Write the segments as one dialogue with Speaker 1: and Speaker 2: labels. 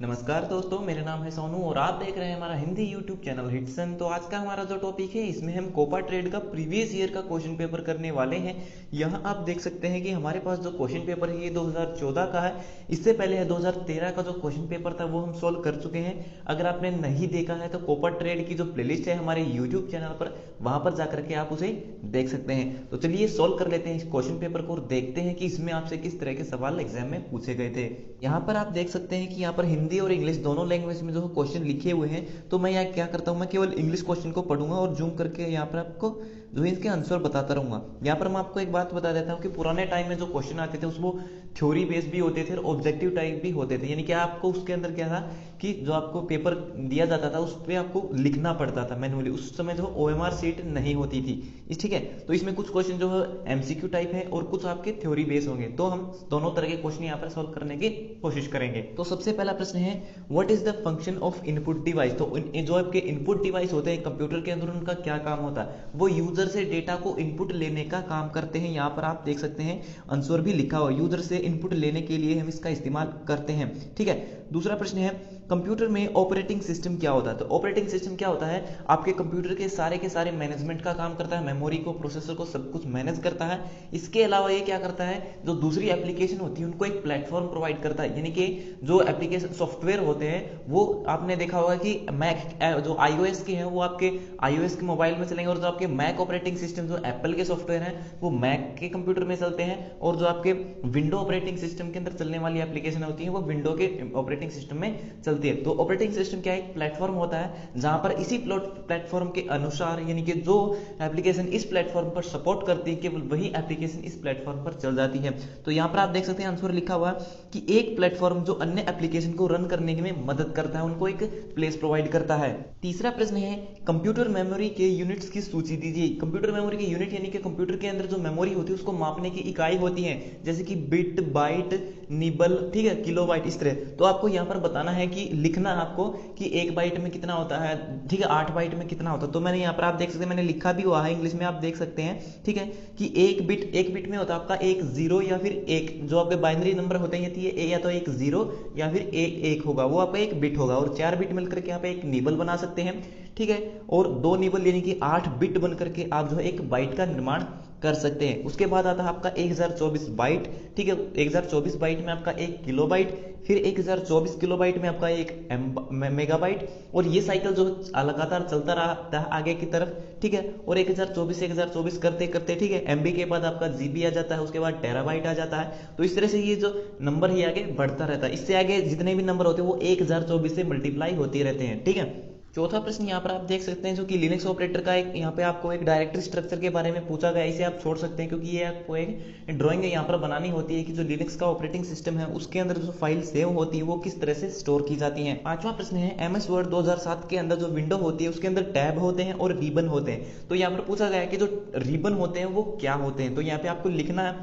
Speaker 1: नमस्कार दोस्तों, मेरा नाम है सोनू और आप देख रहे हैं हमारा हिंदी यूट्यूब चैनल हिटसन। तो आज का हमारा जो टॉपिक है इसमें हम कोपा ट्रेड का प्रीवियस ईयर का क्वेश्चन पेपर करने वाले हैं। यहाँ आप देख सकते हैं कि हमारे पास जो क्वेश्चन पेपर है ये 2014 का है। इससे पहले है 2013 का जो क्वेश्चन पेपर था वो हम सोल्व कर चुके हैं। अगर आपने नहीं देखा है तो कोपा ट्रेड की जो प्लेलिस्ट है हमारे यूट्यूब चैनल पर, वहां पर जाकर के आप उसे देख सकते हैं। तो चलिए सोल्व कर लेते हैं इस क्वेश्चन पेपर को और देखते हैं कि इसमें आपसे किस तरह के सवाल एग्जाम में पूछे गए थे। यहाँ पर आप देख सकते हैं कि यहाँ पर हिंदी और इंग्लिश दोनों लैंग्वेज में जो क्वेश्चन लिखे हुए हैं। तो मैं यहाँ क्या करता हूँ, मैं केवल इंग्लिश क्वेश्चन को पढ़ूंगा और जूम करके यहाँ पर आपको जो इसके आंसर बताता रहूंगा। यहाँ पर मैं आपको एक बात बता देता हूँ कि पुराने टाइम में जो क्वेश्चन आते थे उसको थ्योरी बेस्ड भी होते थे और ऑब्जेक्टिव टाइप भी होते थे। यानी कि आपको उसके अंदर क्या था कि जो आपको पेपर दिया जाता था उस पर आपको लिखना पड़ता था मैनुअली। उस समय जो ओएमआर सीट नहीं होती थी। ठीक है, तो इसमें कुछ क्वेश्चन जो है एमसीक्यू टाइप है और कुछ आपके थ्योरी बेस्ड होंगे। तो हम दोनों तरह के क्वेश्चन यहाँ पर सोल्व करने की कोशिश करेंगे। तो सबसे पहला प्रश्न है, what is the function of input device. तो जो आपके इनपुट डिवाइस होते हैं कंप्यूटर के अंदर, उनका क्या काम होता है? वो यूजर से डेटा को इनपुट लेने का काम करते हैं। यहाँ पर आप देख सकते हैं आंसर भी लिखा हुआ, यूजर से इनपुट लेने के लिए हम इसका इस्तेमाल करते हैं। ठीक है, दूसरा प्रश्न है, कंप्यूटर में ऑपरेटिंग सिस्टम क्या होता है। तो ऑपरेटिंग सिस्टम क्या होता है? आपके कंप्यूटर के सारे मैनेजमेंट का काम करता है, मेमोरी को, प्रोसेसर को, सब कुछ मैनेज करता है। इसके अलावा ये क्या करता है, जो दूसरी एप्लीकेशन होती है उनको एक प्लेटफॉर्म प्रोवाइड करता है। यानी कि जो एप्लीकेशन सॉफ्टवेयर होते हैं वो आपने देखा होगा कि मैक जो आईओएस के हैं वो आपके आईओएस के मोबाइल में चलेंगे, और जो आपके मैक ऑपरेटिंग सिस्टम जो एप्पल के सॉफ्टवेयर हैं वो मैक के कंप्यूटर में चलते हैं, और जो आपके विंडो ऑपरेटिंग सिस्टम के अंदर चलने वाली एप्लीकेशन होती है वो विंडो के ऑपरेटिंग सिस्टम में चलती है। तो ऑपरेटिंग सिस्टम क्या है? एक प्लेटफॉर्म होता है जहां पर इसी प्लेटफॉर्म के अनुसार, यानी कि जो एप्लीकेशन इस प्लेटफॉर्म पर सपोर्ट करती है केवल वही एप्लीकेशन इस प्लेटफॉर्म पर चल जाती है। तो यहां पर आप देख सकते हैं आंसर लिखा हुआ कि एक प्लेटफॉर्म जो अन्य एप्लीकेशन को रन करने में मदद करता है, उनको एक प्लेस प्रोवाइड करता है। तीसरा प्रश्न है, कंप्यूटर मेमोरी के यूनिट्स की सूची दीजिए। कंप्यूटर मेमोरी के यूनिट यानी कि कंप्यूटर के अंदर जो मेमोरी होती है उसको मापने की इकाई होती है, जैसे कि बिट, बाइट, निबल, ठीक है, किलोबाइट, इस तरह। तो आपको यहाँ पर बताना है कि लिखना आपको कि एक बाइट में कितना होता है, ठीक है, 8 बाइट में कितना होता है। तो मैंने यहाँ पर आप देख सकते हैं, मैंने लिखा भी हुआ है इंग्लिश में, आप देख सकते हैं। ठीक है, कि एक बिट में होता है आपका एक जीरो या फिर एक, जो आपके बाइनरी नंबर होते हैं ये या तो एक जीरो या फिर एक होगा, वो आपका एक बिट होगा। और 4 बिट मिलकर के आप एक निबल बना सकते हैं। ठीक है, और 2 निबल यानी कि 8 बिट बन करके आप जो है एक बाइट का निर्माण कर सकते हैं। उसके बाद आता है आपका 1024 बाइट। ठीक है, 1024 बाइट में आपका 1 किलोबाइट, फिर 1024 किलोबाइट में आपका 1 मेगाबाइट, और ये साइकिल जो लगातार चलता रहता है आगे की तरफ। ठीक है, और 1024 करते करते, ठीक है, एमबी के बाद आपका जीबी आ जाता है, उसके बाद टेराबाइट आ जाता है। तो इस तरह से ये जो नंबर ही आगे बढ़ता रहता है। इससे आगे जितने भी नंबर होते हैं वो 1024 से मल्टीप्लाई होते रहते हैं। ठीक है, चौथा प्रश्न यहाँ पर आप देख सकते हैं जो कि लिनक्स ऑपरेटर का एक, यहाँ पे आपको एक डायरेक्टरी स्ट्रक्चर के बारे में पूछा गया है। इसे आप छोड़ सकते हैं क्योंकि ये आपको एक ड्राइंग यहाँ पर बनानी होती है कि जो लिनक्स का ऑपरेटिंग सिस्टम है उसके अंदर जो फाइल सेव होती है वो किस तरह से स्टोर की जाती है। पांचवा प्रश्न है, एमएस वर्ड 2007 के अंदर जो विंडो होती है उसके अंदर टैब होते हैं और रिबन होते हैं। तो यहाँ पर पूछा गया है कि जो रिबन होते हैं वो क्या होते हैं। तो यहाँ पे आपको लिखना है,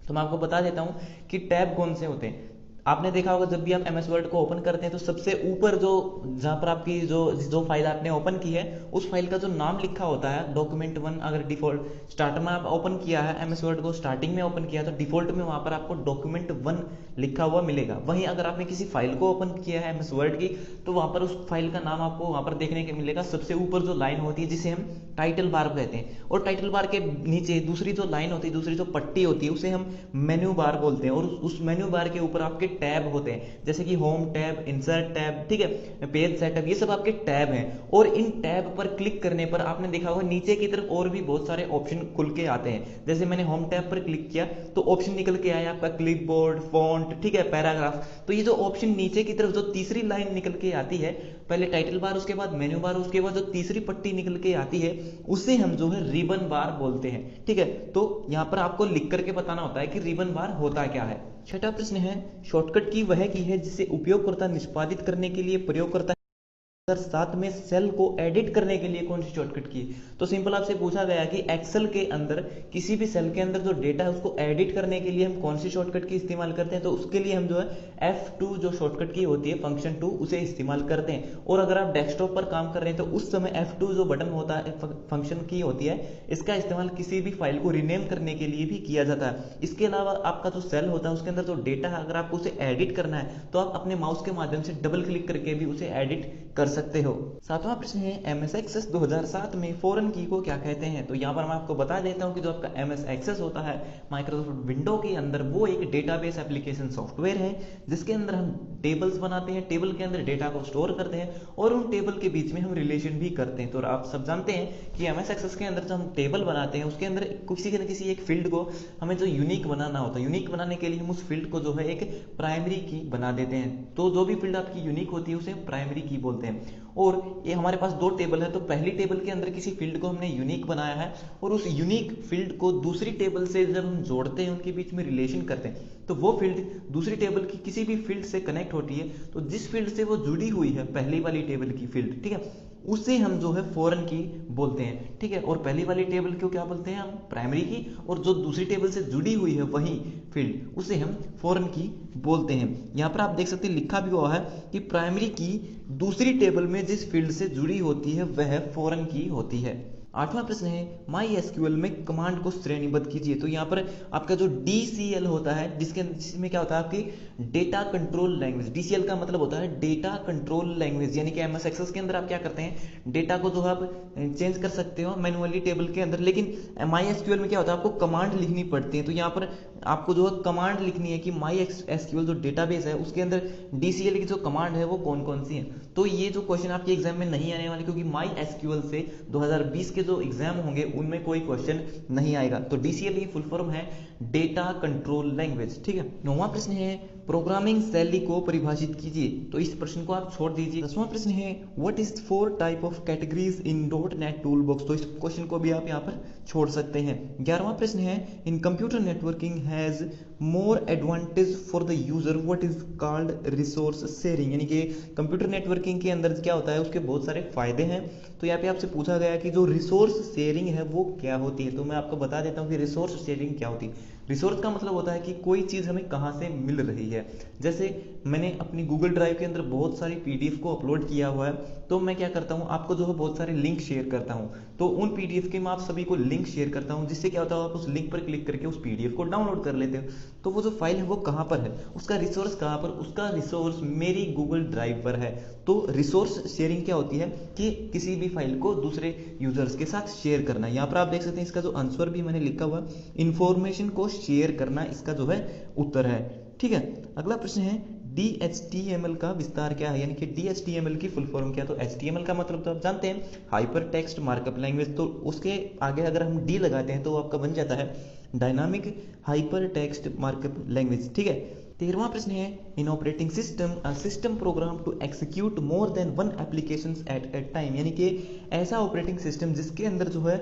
Speaker 1: तो मैं आपको बता देता हूँ कि टैब कौन से होते हैं। आपने देखा होगा जब भी आप एमएस वर्ड को ओपन करते हैं तो सबसे ऊपर जो, जहां पर आपकी जो फाइल आपने ओपन की है उस फाइल का जो नाम लिखा होता है, डॉक्यूमेंट 1, अगर डिफॉल्ट स्टार्ट में आप ओपन किया है एमएस वर्ड को, स्टार्टिंग में ओपन किया तो डिफॉल्ट में वहां पर आपको डॉक्यूमेंट 1 लिखा हुआ मिलेगा। वहीं अगर आपने किसी फाइल को ओपन किया है एमएस वर्ड की, तो वहां पर उस फाइल का नाम आपको वहां पर देखने को मिलेगा सबसे ऊपर जो लाइन होती है जिसे हम टाइटल बार कहते हैं, और टाइटल बार के नीचे दूसरी जो लाइन होती है, दूसरी जो पट्टी होती है उसे हम मेन्यू बार बोलते हैं, और उस मेन्यू बार के ऊपर आपके टैब होते हैं, जैसे कि होम टैब, इंसर्ट टैब, ठीक है, पेज सेटअप, ये सब आपके टैब हैं। और इन टैब पर क्लिक करने पर आपने देखा होगा नीचे की तरफ और भी बहुत सारे ऑप्शन खुल के आते हैं। जैसे मैंने होम टैब पर क्लिक किया तो ऑप्शन निकल के आया आपका क्लिपबोर्ड, फॉन्ट, ठीक है, पैराग्राफ। तो ये जो ऑप्शन नीचे की तरफ जो तीसरी लाइन निकल के आती है, पहले टाइटल बार, उसके बाद मेन्यू बार, उसके बाद जो तीसरी पट्टी निकल के आती है उसे हम जो है रिबन बार बोलते हैं। ठीक है, तो यहां पर आपको लिख करके बताना होता है कि रिबन बार होता क्या है। छठा प्रश्न है, शॉर्टकट की वह की है जिसे उपयोगकर्ता निष्पादित करने के लिए प्रयोग करता है 2007 में सेल को एडिट करने के लिए कौन सी शॉर्टकट की? तो सिंपल आपसे पूछा गया कि एक्सेल के अंदर किसी भी सेल के अंदर जो डेटा है उसको एडिट करने के लिए हम कौन सी शॉर्टकट की इस्तेमाल करते हैं? तो उसके लिए हम जो है F2 जो शॉर्टकट की होती है फंक्शन 2 उसे इस्तेमाल करते हैं। और अगर आप डेस्कटॉप पर काम कर रहे हैं तो उस समय F2 जो बटन होता है फंक्शन की होती है, इसका इस्तेमाल किसी भी फाइल को रीनेम करने के लिए भी किया जाता है। इसके अलावा आपका जो सेल होता है उसके अंदर जो डेटा है अगर आपको उसे एडिट करना है तो आप अपने माउस के माध्यम से डबल क्लिक करके भी उसे एडिट कर सकते हो। सातवां प्रश्न है MS एक्सेस 2007 में फॉरेन की को क्या कहते हैं? तो यहाँ पर मैं आपको बता देता हूँ कि जो आपका MS एक्सेस होता है माइक्रोसॉफ्ट विंडो के अंदर, वो एक डेटाबेस एप्लीकेशन सॉफ्टवेयर है जिसके अंदर हम टेबल्स बनाते हैं, टेबल के अंदर डेटा को स्टोर करते हैं और उन टेबल के बीच में हम रिलेशन भी करते हैं। तो आप सब जानते हैं कि MS एक्सेस के अंदर जो हम टेबल बनाते हैं उसके अंदर किसी न किसी एक फील्ड को हमें जो यूनिक बनाना होता है, यूनिक बनाने के लिए हम उस फील्ड को जो है एक प्राइमरी की बना देते हैं। तो जो भी फील्ड आपकी यूनिक होती है उसे हम प्राइमरी की बोलते हैं। और ये हमारे पास दो टेबल है, तो पहली टेबल के अंदर किसी फील्ड को हमने यूनिक बनाया है और उस यूनिक फील्ड को दूसरी टेबल से जब हम जोड़ते हैं, उनके बीच में रिलेशन करते हैं, तो वो फील्ड दूसरी टेबल की किसी भी फील्ड से कनेक्ट होती है। तो जिस फील्ड से वो जुड़ी हुई है पहली वाली टेबल की फील्ड, ठीक है, उसे हम जो है फॉरेन की बोलते हैं, ठीक है। और पहली वाली टेबल को क्या बोलते हैं हम? प्राइमरी की। और जो दूसरी टेबल से जुड़ी हुई है वही फील्ड, उसे हम फॉरेन की बोलते हैं। यहाँ पर आप देख सकते हैं लिखा भी हुआ है कि प्राइमरी की दूसरी टेबल में जिस फील्ड से जुड़ी होती है वह फॉरेन की होती है। आठवां प्रश्न है MySQL में कमांड को श्रेणीबद्ध कीजिए। तो यहाँ पर आपका जो DCL होता है जिसमें क्या होता है आपकी डेटा कंट्रोल लैंग्वेज। DCL का मतलब होता है डेटा कंट्रोल लैंग्वेज, यानी कि MS एक्सेस के अंदर आप क्या करते हैं, डेटा को जो आप चेंज कर सकते हो मैनुअली टेबल के अंदर, लेकिन MySQL में क्या होता है आपको कमांड लिखनी पड़ती है। तो यहाँ पर आपको जो है कमांड लिखनी है कि MySQL जो डेटाबेस है उसके अंदर DCL की जो कमांड है वो कौन कौन सी है। तो ये जो क्वेश्चन आपके एग्जाम में नहीं आने वाले, क्योंकि MySQL से 2020 के जो एग्जाम होंगे उनमें कोई क्वेश्चन नहीं आएगा। तो DCL की फुल फॉर्म है डेटा कंट्रोल लैंग्वेज, ठीक है। नौवां प्रश्न है प्रोग्रामिंग शैली को परिभाषित कीजिए। तो इस प्रश्न को आप छोड़ दीजिए। 10वां प्रश्न है what is 4 type of categories in .NET tool box. तो इस क्वेश्चन को भी आप यहाँ पर छोड़ सकते हैं। 11वां प्रश्न है इन computer networking has more advantage for the user what is called resource sharing. यानी कि कंप्यूटर नेटवर्किंग के अंदर क्या होता है, उसके बहुत सारे फायदे हैं। तो यहाँ पे आपसे पूछा गया कि जो रिसोर्स शेयरिंग है वो क्या होती है। तो मैं आपको बता देता हूँ कि रिसोर्स शेयरिंग क्या होती है। रिसोर्स का मतलब होता है कि कोई चीज़ हमें कहाँ से मिल रही है। जैसे मैंने अपनी गूगल ड्राइव के अंदर बहुत सारी PDF को अपलोड किया हुआ है, तो मैं क्या करता हूँ आपको जो है बहुत सारे लिंक शेयर करता हूँ। तो उन PDF के मैं आप सभी को लिंक शेयर करता हूँ, जिससे क्या होता है आप उस लिंक पर क्लिक करके उस PDF को डाउनलोड कर लेते हो। तो वो जो फाइल है वो कहाँ पर है, उसका रिसोर्स कहाँ पर, उसका रिसोर्स मेरी गूगल ड्राइव पर है। तो रिसोर्स शेयरिंग क्या होती है कि किसी भी फाइल को दूसरे यूजर्स के साथ शेयर करना। यहाँ पर आप देख सकते हैं इसका जो आंसर भी मैंने लिखा हुआ इंफॉर्मेशन को शेयर करना, इसका जो है उत्तर है, ठीक है। अगला प्रश्न है DHTML का विस्तार क्या है, यानी कि DHTML की फुल फॉर्म क्या है। तो HTML का मतलब तो आप जानते हैं हाइपर टेक्स्ट मार्कअप लैंग्वेज। तो उसके आगे अगर हम D लगाते हैं तो आपका बन जाता है dynamic hyper text markup language, ठीक है। 13वां प्रश्न है in operating system a system program to execute more than one applications at a time. यानी कि ऐसा ऑपरेटिंग सिस्टम जिसके अंदर जो है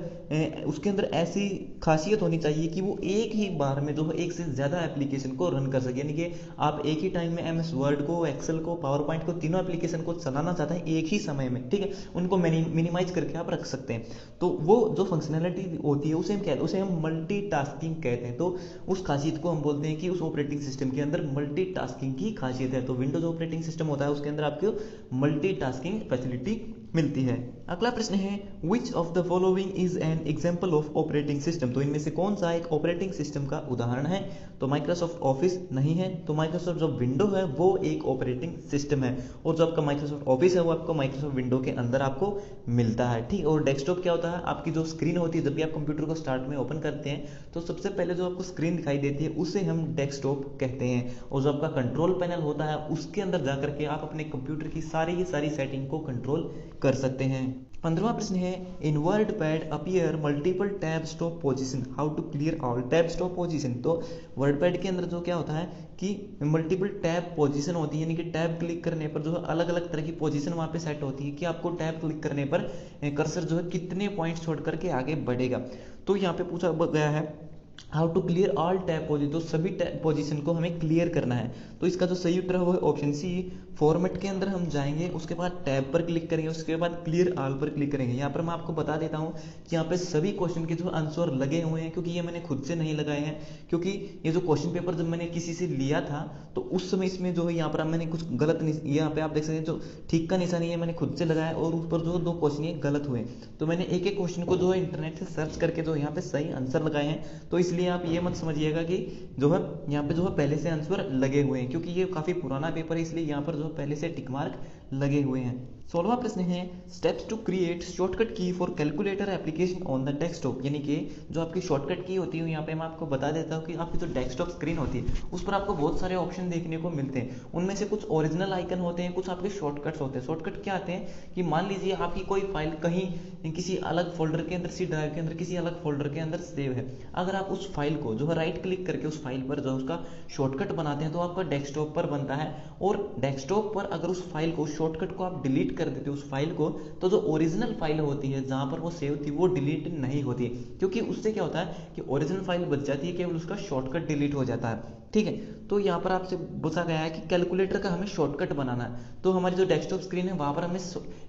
Speaker 1: उसके अंदर ऐसी खासियत होनी चाहिए कि वो एक ही बार में जो है एक से ज़्यादा एप्लीकेशन को रन कर सके। यानी कि आप एक ही टाइम में MS वर्ड को, एक्सेल को, पावर पॉइंट को, तीनों एप्लीकेशन को चलाना चाहते हैं एक ही समय में, ठीक है। उनको मिनिमाइज करके आप रख सकते हैं। तो वो जो फंक्शनैलिटी होती है उसे हम कहते हैं, उसे हम मल्टीटास्किंग कहते हैं। तो उस खासियत को हम बोलते हैं कि उस ऑपरेटिंग सिस्टम के अंदर मल्टीटास्किंग की खासियत है। तो विंडोज ऑपरेटिंग सिस्टम होता है उसके अंदर आपको मल्टीटास्किंग फैसिलिटी मिलती है। अगला प्रश्न है which of the following is an example of operating system. तो इनमें से कौन सा एक ऑपरेटिंग सिस्टम का उदाहरण है। तो माइक्रोसॉफ्ट ऑफिस नहीं है। तो माइक्रोसॉफ्ट जो विंडो है वो एक ऑपरेटिंग सिस्टम है, और जो आपका माइक्रोसॉफ्ट ऑफिस है वो आपको माइक्रोसॉफ्ट विंडो के अंदर आपको मिलता है, ठीक। और डेस्कटॉप क्या होता है, आपकी जो स्क्रीन होती है, जब भी आप कंप्यूटर को स्टार्ट में ओपन करते हैं तो सबसे पहले जो आपको स्क्रीन दिखाई देती है उसे हम डेस्कटॉप कहते हैं। और जो आपका कंट्रोल पैनल होता है उसके अंदर जाकर के आप अपने कंप्यूटर की सारी सेटिंग को कंट्रोल कर सकते हैं। 15वां प्रश्न है in WordPad appear multiple tab stop position, how to clear all tab stop position. तो वर्ड पैड के अंदर जो क्या होता है कि मल्टीपल टैब पोजीशन होती है, यानी कि टैब क्लिक करने पर जो है अलग अलग तरह की पोजीशन वहाँ पे सेट होती है कि आपको टैब क्लिक करने पर कर्सर जो है कितने पॉइंट छोड़ करके आगे बढ़ेगा। तो यहाँ पे पूछा गया है how to clear all tab position, तो सभी टैब पोजीशन को हमें क्लियर करना है। तो इसका जो सही उत्तर है वो है ऑप्शन सी। फॉर्मेट के अंदर हम जाएंगे, उसके बाद टैब पर क्लिक करेंगे, उसके बाद क्लियर ऑल पर क्लिक करेंगे। यहाँ पर मैं आपको बता देता हूँ कि यहाँ पे सभी क्वेश्चन के जो आंसर लगे हुए हैं, क्योंकि ये मैंने खुद से नहीं लगाए हैं, क्योंकि ये जो क्वेश्चन पेपर जब मैंने किसी से लिया था तो उस समय इसमें जो है यहाँ पर मैंने कुछ गलत, यहाँ पे आप देख सकते हैं जो ठीक का निशान है मैंने खुद से लगाया और उस पर जो दो क्वेश्चन ये गलत हुए। तो मैंने एक एक क्वेश्चन को जो है इंटरनेट से सर्च करके जो यहाँ पे सही आंसर लगाए हैं। तो इसलिए आप ये मत समझिएगा कि जो है यहाँ पे जो है पहले से आंसर लगे हुए हैं, क्योंकि ये काफी पुराना पेपर है, इसलिए यहाँ पर जो है पहले से टिक मार्क लगे हुए हैं। 16वां प्रश्न है स्टेप्स टू क्रिएट शॉर्टकट की for calculator application on the desktop, यानी कि जो आपकी शॉर्टकट की होती है यहाँ पे मैं आपको बता देता हूँ कि आपकी जो डेस्कटॉप स्क्रीन होती है उस पर आपको बहुत सारे ऑप्शन देखने को मिलते हैं। उनमें से कुछ ओरिजिनल आइकन होते हैं, कुछ आपके शॉर्टकट्स होते हैं। शॉर्टकट क्या आते हैं कि मान लीजिए आपकी कोई फाइल कहीं किसी अलग फोल्डर के अंदर, सी ड्राइव के अंदर, किसी अलग फोल्डर के अंदर सेव है। अगर आप उस फाइल को जो है राइट क्लिक करके उस फाइल पर जो उसका शॉर्टकट बनाते हैं तो आपका डेस्कटॉप पर बनता है, और डेस्कटॉप पर अगर उस फाइल को शॉर्टकट को आप डिलीट कर देते हो उस फाइल को, तो जो ओरिजिनल फाइल होती है जहां पर वो सेव थी वो डिलीट नहीं होती, क्योंकि उससे क्या होता है कि ओरिजिनल फाइल बच जाती है, केवल उसका शॉर्टकट डिलीट हो जाता है। ठीक है, तो यहाँ पर आपसे पूछा गया है कि कैलकुलेटर का हमें शॉर्टकट बनाना है, तो हमारी जो डेस्कटॉप स्क्रीन है वहां पर हमें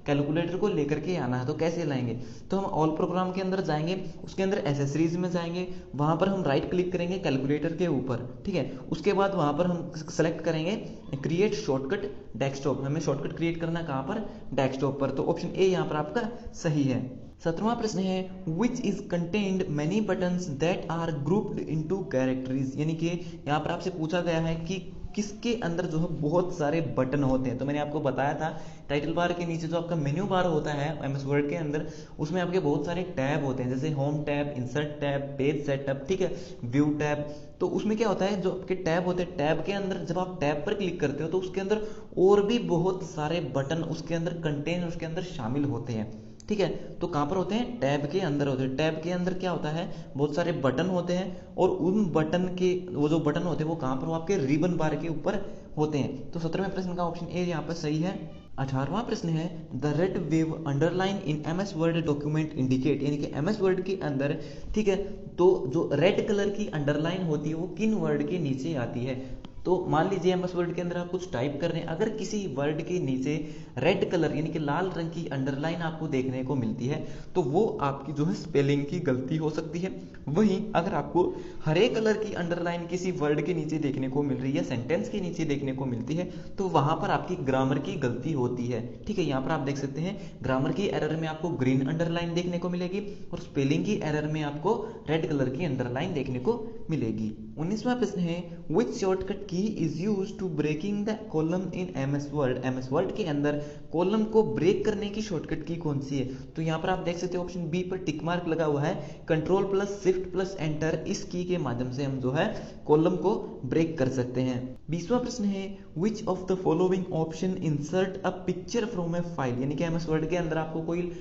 Speaker 1: कैलकुलेटर को लेकर के आना है। तो कैसे लाएंगे, तो हम ऑल प्रोग्राम के अंदर जाएंगे, उसके अंदर एसेसरीज में जाएंगे, वहां पर हम राइट क्लिक करेंगे कैलकुलेटर के ऊपर। ठीक है, उसके बाद वहां पर हम सेलेक्ट करेंगे क्रिएट शॉर्टकट डेस्कटॉप, हमें शॉर्टकट क्रिएट करना कहां पर, डेस्कटॉप पर। तो ऑप्शन ए यहाँ पर आपका सही है। 17वां प्रश्न है which is contained many buttons that are grouped into categories, यानी कि यहाँ पर आपसे पूछा गया है कि किसके अंदर जो है बहुत सारे बटन होते हैं। तो मैंने आपको बताया था टाइटल बार के नीचे जो आपका मेन्यू बार होता है एमएस वर्ड के अंदर, उसमें आपके बहुत सारे टैब होते हैं, जैसे home tab, insert tab, page setup, ठीक है, व्यू टैब। तो उसमें क्या होता है जो आपके टैब होते हैं, टैब के अंदर जब आप टैब पर क्लिक करते हो तो उसके अंदर और भी बहुत सारे बटन उसके अंदर कंटेन, उसके अंदर शामिल होते हैं। ठीक है, तो कहां पर होते हैं, टैब के अंदर होते हैं। टैब के अंदर क्या होता है, बहुत सारे बटन होते हैं, और उन बटन के वो जो बटन होते हैं वो कहां पर, वो आपके रिबन बार के ऊपर होते हैं। तो 17वें प्रश्न का ऑप्शन ए यहाँ पर सही है। 18वां प्रश्न है the red wave underline in MS word document indicate, यानी कि एमएस वर्ड के अंदर, ठीक है, तो जो रेड कलर की अंडरलाइन होती है वो किन वर्ड के नीचे आती है। तो मान लीजिए एमएस वर्ड के अंदर आप कुछ टाइप कर रहे हैं, अगर किसी वर्ड के नीचे रेड कलर यानी कि लाल रंग की अंडरलाइन आपको देखने को मिलती है तो वो आपकी जो है स्पेलिंग की गलती हो सकती है। वहीं अगर आपको हरे कलर की अंडरलाइन किसी वर्ड के नीचे देखने को मिल रही है, सेंटेंस के नीचे देखने को मिलती है, तो वहां पर आपकी ग्रामर की गलती होती है। ठीक है, यहाँ पर आप देख सकते हैं ग्रामर की एरर में आपको ग्रीन अंडरलाइन देखने को मिलेगी और स्पेलिंग की एरर में आपको रेड कलर की अंडरलाइन देखने को मिलेगी। 19वां प्रश्न है which shortcut key is used to breaking the column in MS Word, MS Word के अंदर कॉलम को ब्रेक करने की शॉर्टकट की कौन सी है। तो यहाँ पर आप देख सकते हो ऑप्शन बी पर टिक मार्क लगा हुआ है, control plus shift plus enter, इस की के माध्यम से हम जो है कॉलम को ब्रेक कर सकते हैं। 20वां प्रश्न है which of the following option insert a picture from A file, यानी कि एमएस वर्ड के अंदर आपको कोई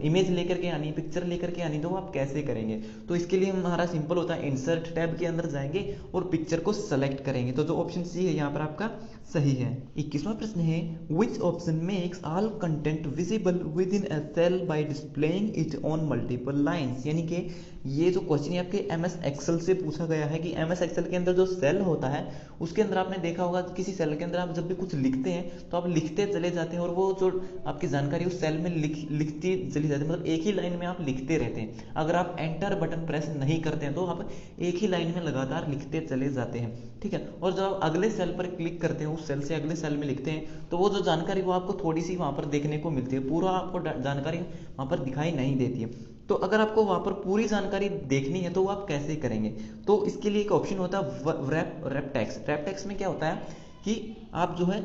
Speaker 1: इमेज लेकर के आनी, पिक्चर लेकर के आनी, तो वो आप कैसे करेंगे। तो इसके लिए हमारा सिंपल होता है इंसर्ट टैब के अंदर जाएंगे और पिक्चर को सेलेक्ट करेंगे। तो जो ऑप्शन सी है यहाँ पर आपका सही है। 21वां प्रश्न है which option makes all content visible with in a cell by displaying it on multiple lines, यानी कि ये जो क्वेश्चन है आपके एमएस एक्सेल से पूछा गया है कि एमएस एक्सेल के अंदर जो सेल होता है उसके अंदर आपने देखा होगा किसी सेल के अंदर आप जब भी कुछ लिखते हैं तो आप लिखते चले जाते हैं और वो जो आपकी जानकारी उस सेल में लिखती चली जाती है, मतलब एक ही लाइन में आप लिखते रहते हैं। अगर आप एंटर बटन प्रेस नहीं करते हैं तो आप एक ही लाइन में लगातार लिखते चले जाते हैं। ठीक है, और जब आप अगले सेल पर क्लिक करते हैं, उस सेल से अगले सेल में लिखते हैं, तो वो जो जानकारी वो आपको थोड़ी सी वहां पर देखने को मिलती है, पूरा आपको जानकारी वहां पर दिखाई नहीं देती है। तो अगर आपको वहां पर पूरी जानकारी देखनी है तो वो आप कैसे करेंगे। तो इसके लिए एक ऑप्शन होता है रैप टेक्स्ट। रैप टेक्स्ट में क्या होता है कि आप जो है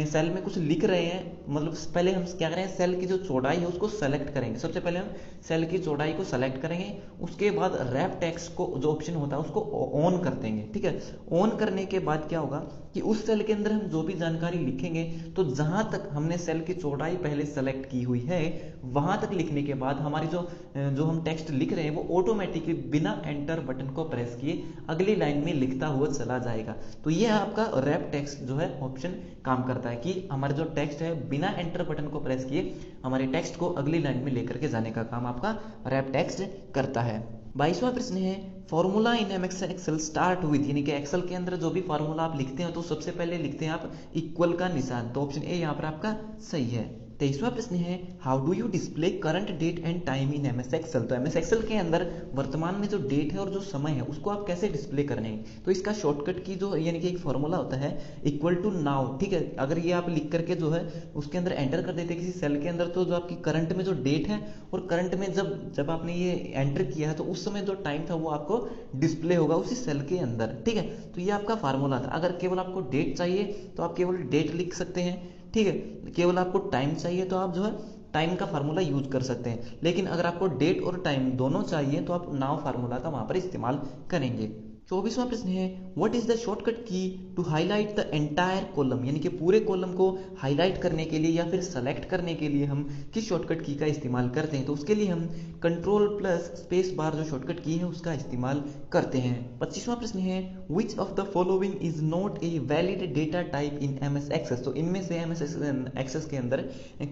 Speaker 1: सेल में कुछ लिख रहे हैं, मतलब पहले हम क्या करें, सेल की जो चौड़ाई है उसको सेलेक्ट करेंगे। सबसे पहले हम सेल की चौड़ाई को सेलेक्ट करेंगे, उसके बाद रैप टेक्स्ट को जो ऑप्शन होता है उसको ऑन कर देंगे। ठीक है, ऑन करने के बाद क्या होगा कि उस सेल के अंदर हम जो भी जानकारी लिखेंगे तो जहां तक हमने सेल की चौड़ाई पहले सेलेक्ट की हुई है वहां तक लिखने के बाद हमारी जो हम टेक्स्ट लिख रहे हैं वो ऑटोमेटिकली बिना एंटर बटन को प्रेस किए अगली लाइन में लिखता हुआ चला जाएगा। तो ये आपका रैप टेक्स्ट जो है ऑप्शन काम करता है कि हमारा जो टेक्स्ट है बिना एंटर बटन को प्रेस किए हमारे टेक्स्ट को अगली लाइन में लेकर के जाने का काम आपका रैप टेक्स्ट करता है। 22वां प्रश्न है formula in MS Excel start with, यानी कि एक्सेल के अंदर जो भी फार्मूला आप लिखते हैं तो सबसे पहले लिखते हैं आप इक्वल का निशान, तो ऑप्शन ए यहाँ पर आपका सही है। 23वां प्रश्न है how do you display current date and time in MS Excel, तो एमएस एक्सेल के अंदर वर्तमान में जो डेट है और जो समय है उसको आप कैसे डिस्प्ले करने हैं, तो इसका शॉर्टकट की जो यानी कि एक फॉर्मूला होता है इक्वल टू नाउ, ठीक है। अगर ये आप लिख करके जो है उसके अंदर एंटर कर देते किसी सेल के अंदर, तो जो आपकी करंट में जो डेट है और करंट में जब आपने ये एंटर किया है तो उस समय जो टाइम था वो आपको डिस्प्ले होगा उसी सेल के अंदर, ठीक है। तो ये आपका फार्मूला था। अगर केवल आपको डेट चाहिए तो आप केवल डेट लिख सकते हैं, ठीक है। केवल आपको टाइम चाहिए तो आप जो है टाइम का फार्मूला यूज कर सकते हैं, लेकिन अगर आपको डेट और टाइम दोनों चाहिए तो आप नाउ फार्मूला का वहां पर इस्तेमाल करेंगे। 24वां प्रश्न है what is the shortcut key to highlight the entire column, यानी कि पूरे कॉलम को हाईलाइट करने के लिए या फिर सेलेक्ट करने के लिए हम किस शॉर्टकट की का इस्तेमाल करते हैं, तो उसके लिए हम कंट्रोल प्लस स्पेस बार जो शॉर्टकट की है उसका इस्तेमाल करते हैं। 25वां प्रश्न है which of the following is not a valid data type in MS Access, तो इनमें से एमएस एक्सेस के अंदर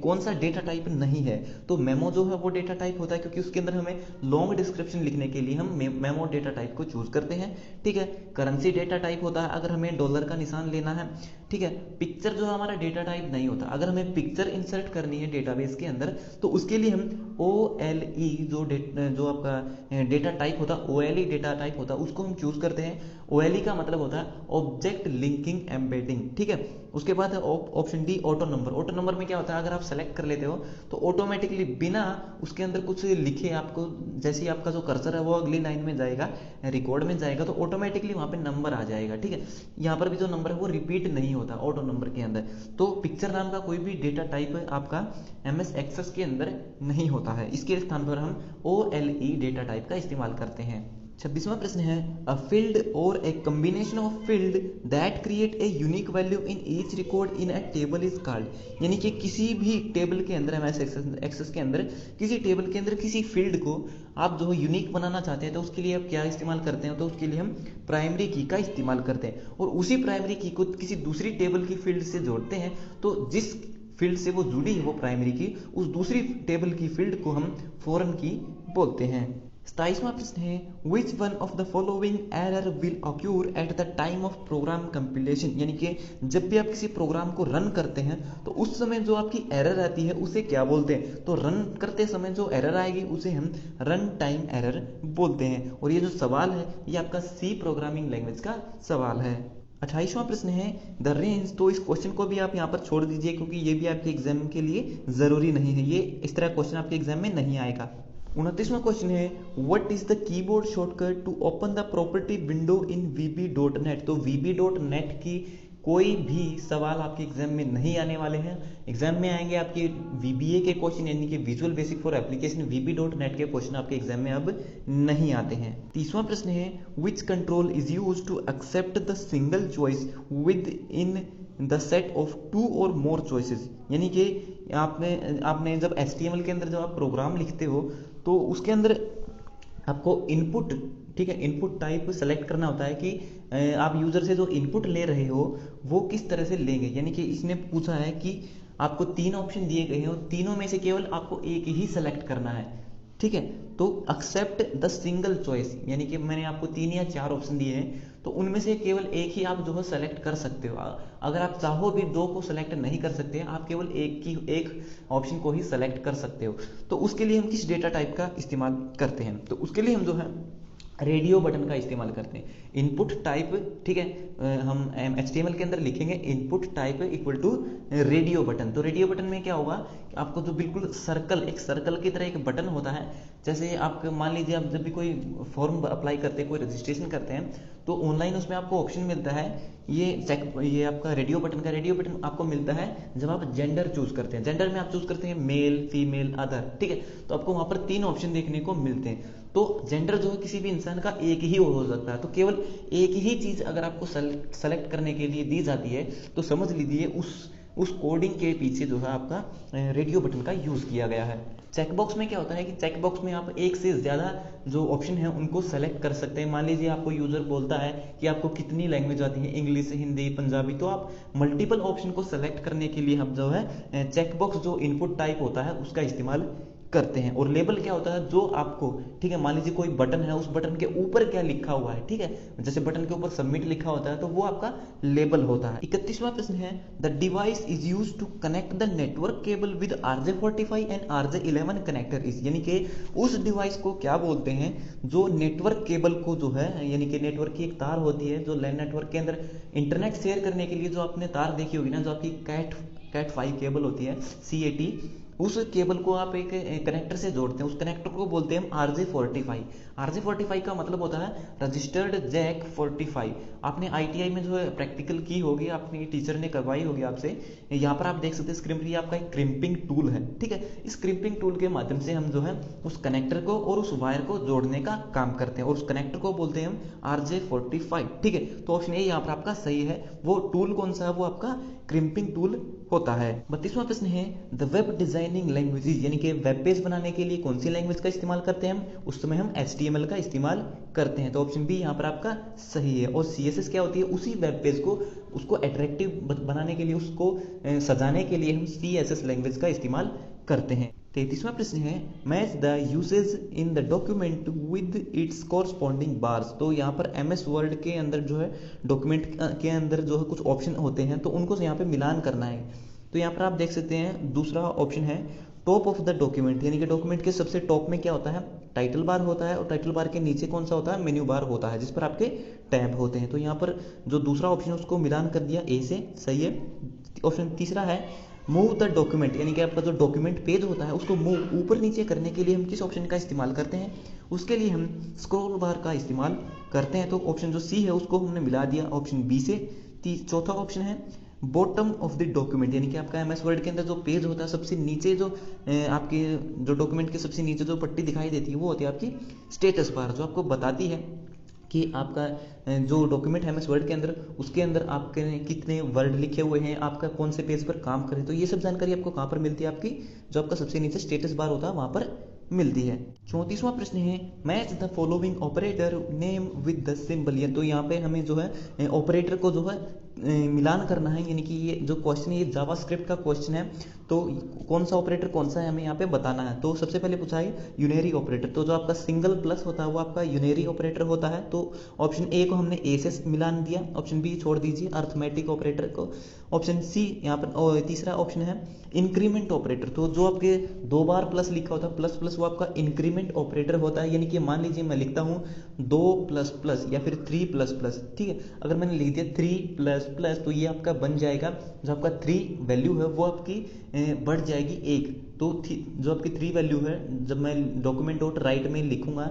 Speaker 1: कौन सा डेटा टाइप नहीं है, तो मेमो जो है वो डेटा टाइप होता है, क्योंकि उसके अंदर हमें लॉन्ग डिस्क्रिप्शन लिखने के लिए हम मेमो डेटा टाइप को चूज करते हैं, ठीक है। करेंसी डेटा टाइप होता है अगर हमें डॉलर का निशान लेना है, ठीक है। पिक्चर जो हमारा डेटा टाइप नहीं होता, अगर हमें पिक्चर इंसर्ट करनी है डेटाबेस के अंदर तो उसके लिए हम OLE जो आपका डेटा टाइप होता है, OLE डेटा टाइप होता है, उसको हम चूज करते हैं। OLE का मतलब होता है ऑब्जेक्ट लिंकिंग एम्बेडिंग, ठीक है। उसके बाद है option D auto number. Auto number में क्या होता है, अगर आप सेलेक्ट कर लेते हो तो ऑटोमेटिकली बिना उसके अंदर कुछ लिखे आपको, जैसे ही आपका जो कर्सर है वो अगली लाइन में जाएगा, रिकॉर्ड में जाएगा, तो ऑटोमेटिकली वहां पे नंबर आ जाएगा, ठीक है। यहाँ पर भी जो नंबर है वो रिपीट नहीं होता ऑटो नंबर के अंदर। तो पिक्चर नाम का कोई भी डेटा टाइप आपका एमएस एक्सेस के अंदर नहीं होता है, इसके स्थान पर हम OLE डेटा टाइप का इस्तेमाल करते हैं। 26वां प्रश्न है अ फील्ड और a combination of field that create a unique value in each record in a table is called, यानी कि किसी भी टेबल के अंदर एमएस एक्सेस के अंदर किसी टेबल के अंदर किसी फील्ड को आप जो है यूनिक बनाना चाहते हैं तो उसके लिए आप क्या इस्तेमाल करते हैं, तो उसके लिए हम प्राइमरी की का इस्तेमाल करते हैं और उसी प्राइमरी की को किसी दूसरी टेबल की फील्ड से जोड़ते हैं, तो जिस फील्ड से वो जुड़ी है वो प्राइमरी की, उस दूसरी टेबल की फील्ड को हम फॉरेन की बोलते हैं। 27वां प्रश्न है which one of the following error will occur at the time of program completion, यानी कि जब भी आप किसी प्रोग्राम को रन करते हैं तो उस समय जो आपकी एरर आती है उसे क्या बोलते हैं, तो रन करते समय जो एरर आएगी उसे हम रन टाइम एरर बोलते हैं। और ये जो सवाल है ये आपका सी प्रोग्रामिंग लैंग्वेज का सवाल है। 28वां प्रश्न है द रेंज, तो इस क्वेश्चन को भी आप यहाँ पर छोड़ दीजिए क्योंकि ये भी आपके एग्जाम के लिए जरूरी नहीं है, ये इस तरह क्वेश्चन आपके एग्जाम में नहीं आएगा। 29वां क्वेश्चन है what is the keyboard shortcut to open the property window in VB.net, तो VB.net की कोई भी सवाल आपके एग्जाम में नहीं आने वाले हैं। एग्जाम में आएंगे आपके VBA के क्वेश्चन, यानी कि visual basic for application VB.net के क्वेश्चन आपके एग्जाम में अब नहीं आते हैं। 30वां प्रश्न है which control is use to accept the single choice with in the set of 2 और मोर चॉइसेस, यानी कि आपने जब HTML के अंदर जब आप प्रोग्राम लिखते हो तो उसके अंदर आपको इनपुट, ठीक है, इनपुट टाइप सेलेक्ट करना होता है कि आप यूजर से जो इनपुट ले रहे हो वो किस तरह से लेंगे, यानी कि इसने पूछा है कि आपको 3 ऑप्शन दिए गए हैं और तीनों में से केवल आपको एक ही सेलेक्ट करना है, ठीक है। तो एक्सेप्ट द सिंगल चॉइस, यानी कि मैंने आपको 3 या 4 ऑप्शन दिए हैं तो उनमें से केवल एक ही आप जो है सेलेक्ट कर सकते हो। अगर आप चाहो भी 2 को सेलेक्ट नहीं कर सकते, आप केवल एक ऑप्शन को ही सेलेक्ट कर सकते हो। तो उसके लिए हम किस डेटा टाइप का इस्तेमाल करते हैं, तो उसके लिए हम जो है रेडियो बटन का इस्तेमाल करते हैं। इनपुट टाइप, ठीक है, हम HTML के अंदर लिखेंगे input type equal to radio button. तो रेडियो बटन में क्या होगा, आपको जो बिल्कुल सर्कल, एक सर्कल की तरह एक बटन होता है, जैसे आप मान लीजिए आप जब भी कोई फॉर्म अप्लाई करते हैं, कोई रजिस्ट्रेशन करते हैं तो ऑनलाइन उसमें आपको ऑप्शन मिलता है ये आपका रेडियो बटन आपको मिलता है जब आप जेंडर चूज करते हैं। जेंडर में आप चूज करते हैं मेल, फीमेल, अदर, ठीक है। तो आपको वहां पर 3 ऑप्शन देखने को मिलते हैं। तो जेंडर जो है किसी भी इंसान का एक ही हो सकता है, तो केवल एक ही चीज अगर आपको सेलेक्ट करने के लिए दी जाती है तो समझ लीजिए उस कोडिंग के पीछे जो है आपका रेडियो बटन का यूज किया गया है। चेकबॉक्स में क्या होता है कि चेकबॉक्स में आप एक से ज्यादा जो ऑप्शन है उनको सेलेक्ट कर सकते हैं। मान लीजिए आपको यूजर बोलता है कि आपको कितनी लैंग्वेज आती है, इंग्लिश, हिंदी, पंजाबी, तो आप मल्टीपल ऑप्शन को सेलेक्ट करने के लिए हम जो है चेकबॉक्स जो इनपुट टाइप होता है उसका इस्तेमाल करते हैं। और लेबल क्या होता है, जो आपको, ठीक है, मान लीजिए कोई बटन है, उस बटन के ऊपर क्या लिखा हुआ है, ठीक है, जैसे बटन के ऊपर सबमिट लिखा होता है तो वो आपका लेबल होता है। 31वां प्रश्न है, the device is use to connect the network cable with RJ45 and RJ11 connector is, यानी कि उस डिवाइस को क्या बोलते हैं जो नेटवर्क केबल को जो है, यानी कि नेटवर्क की एक तार होती है जो लैन नेटवर्क के अंदर इंटरनेट शेयर करने के लिए जो आपने तार देखी होगी ना, जो आपकी कैट 5 केबल होती है, CAT, उस केबल को आप एक कनेक्टर से जोड़ते हैं, उस कनेक्टर को बोलते हैं हम RJ45। RJ45 का मतलब होता है रजिस्टर्ड जैक 45। आपने ITI में जो है प्रैक्टिकल की होगी, आपने टीचर ने करवाई होगी आपसे। यहाँ पर आप देख सकते हैं स्क्रीन पर, ये आपका एक क्रिम्पिंग टूल है, ठीक है। इस क्रिम्पिंग टूल के माध्यम से हम जो है उस कनेक्टर को और उस वायर को जोड़ने का काम करते हैं, और उस कनेक्टर को बोलते हैं हम RJ45, ठीक है। तो ऑप्शन ए यहाँ पर आपका सही है। वो टूल कौन सा है, वो आपका क्रिम्पिंग टूल होता है। 32वां प्रश्न है, द वेब डिजाइनिंग लैंग्वेजेस, यानी कि वेब पेज बनाने के लिए कौन सी लैंग्वेज का इस्तेमाल करते हैं हम, उस समय हम HTML का इस्तेमाल करते हैं। तो ऑप्शन बी यहाँ पर आपका सही है। और CSS क्या होती है, उसी वेब पेज को उसको अट्रैक्टिव बनाने के लिए, उसको सजाने के लिए हम CSS लैंग्वेज का इस्तेमाल करते हैं। 33वां प्रश्न है, match the usage in the document with its corresponding bars. तो यहाँ पर MS वर्ड के अंदर जो है डॉक्यूमेंट के अंदर जो है कुछ ऑप्शन होते हैं, तो उनको यहाँ पे मिलान करना है। तो यहाँ पर आप देख सकते हैं दूसरा ऑप्शन है टॉप ऑफ द डॉक्यूमेंट, यानी कि डॉक्यूमेंट के सबसे टॉप में क्या होता है, टाइटल बार होता है, और टाइटल बार के नीचे कौन सा होता है, मेन्यू बार होता है, जिस पर आपके टैब होते हैं। तो यहाँ पर जो दूसरा ऑप्शन है उसको मिलान कर दिया, ए से सही है। ऑप्शन तीसरा है मूव द डॉक्यूमेंट, यानी कि आपका जो डॉक्यूमेंट पेज होता है उसको मूव ऊपर नीचे करने के लिए हम किस ऑप्शन का इस्तेमाल करते हैं, उसके लिए हम स्क्रॉल बार का इस्तेमाल करते हैं। तो ऑप्शन जो सी है उसको हमने मिला दिया ऑप्शन बी से। चौथा ऑप्शन है बॉटम ऑफ द डॉक्यूमेंट, यानी कि आपका MS वर्ड के अंदर जो पेज होता है सबसे नीचे जो आपके जो डॉक्यूमेंट के सबसे नीचे जो पट्टी दिखाई देती है वो होती है आपकी स्टेटस बार, जो आपको बताती है कि आपका जो डॉक्यूमेंट है MS वर्ड के अंदर, उसके अंदर आपके कितने वर्ड लिखे हुए हैं, आपका कौन से पेज पर काम करे। तो ये सब जानकारी आपको कहाँ पर मिलती है, आपकी जो आपका सबसे नीचे स्टेटस बार होता है वहाँ पर मिलती है। 34वां प्रश्न है, match the following operator name with the symbol. तो यहाँ पे हमें जो है ऑपरेटर को जो है मिलान करना है, यानी कि ये जो क्वेश्चन है ये जावास्क्रिप्ट का क्वेश्चन है, तो कौन सा ऑपरेटर कौन सा है हमें यहाँ पे बताना है। तो सबसे पहले पूछा है यूनरी ऑपरेटर, तो जो आपका सिंगल प्लस होता है वो आपका यूनरी ऑपरेटर होता है। तो ऑप्शन ए को हमने ए से मिलान दिया, ऑप्शन बी छोड़ दीजिए अर्थमेटिक ऑपरेटर को, ऑप्शन सी यहाँ पर। और तीसरा ऑप्शन है इंक्रीमेंट ऑपरेटर, तो जो आपके 2 बार प्लस लिखा होता है प्लस प्लस, वो आपका इंक्रीमेंट ऑपरेटर होता है। यानी कि मान लीजिए मैं लिखता हूँ 2 प्लस प्लस या फिर 3 प्लस प्लस, ठीक है, अगर मैंने लिख दिया 3 प्लस प्लस तो ये आपका बन जाएगा, जो आपका 3 वैल्यू है वो आपकी बढ़ जाएगी 1। तो जो आपकी 3 वैल्यू है, जब मैं डॉक्यूमेंट डॉट राइट में लिखूंगा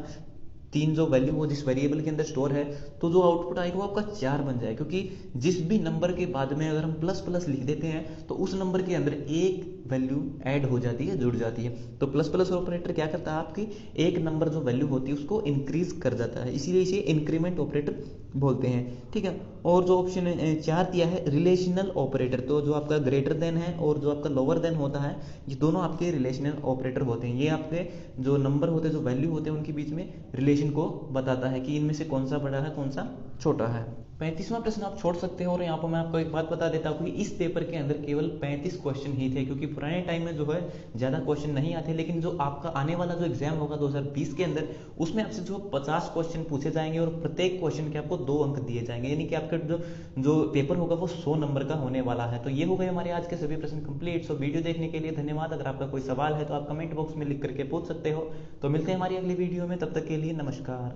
Speaker 1: 3 जो वैल्यू वो जिस वेरिएबल के अंदर स्टोर है, तो जो आउटपुट आएगा वो आपका 4 बन जाएगा, क्योंकि जिस भी नंबर के बाद में अगर हम प्लस प्लस लिख देते हैं तो उस नंबर के अंदर एक वैल्यू ऐड हो जाती है, जुड़ जाती है। तो प्लस प्लस ऑपरेटर क्या करता है, आपकी एक नंबर जो वैल्यू होती है उसको इंक्रीज कर जाता है, इसीलिए इसे इंक्रीमेंट ऑपरेटर बोलते हैं, ठीक है। और जो ऑप्शन 4 दिया है रिलेशनल ऑपरेटर, तो जो आपका ग्रेटर देन है और जो आपका लोअर देन होता है, ये दोनों आपके रिलेशनल ऑपरेटर होते हैं। ये आपके जो नंबर होते हैं, जो वैल्यू होते हैं, उनके बीच में रिलेशन को बताता है कि इनमें से कौन सा बड़ा है कौन सा छोटा है। 35वां प्रश्न आप छोड़ सकते हो, और यहाँ पर मैं आपको एक बात बता देता हूँ कि इस पेपर के अंदर केवल 35 क्वेश्चन ही थे, क्योंकि पुराने टाइम में जो है ज़्यादा क्वेश्चन नहीं आते, लेकिन जो आपका आने वाला जो एग्जाम होगा 2020 के अंदर, उसमें आपसे जो 50 क्वेश्चन पूछे जाएंगे और प्रत्येक क्वेश्चन के आपको 2 अंक दिए जाएंगे, यानी कि आपका जो पेपर होगा वो 100 नंबर का होने वाला है। तो ये हो गए हमारे आज के सभी प्रश्न कंप्लीट। सो वीडियो देखने के लिए धन्यवाद। अगर आपका कोई सवाल है तो आप कमेंट बॉक्स में लिख करके पूछ सकते हो। तो मिलते हैं हमारी अगली वीडियो में, तब तक के लिए नमस्कार।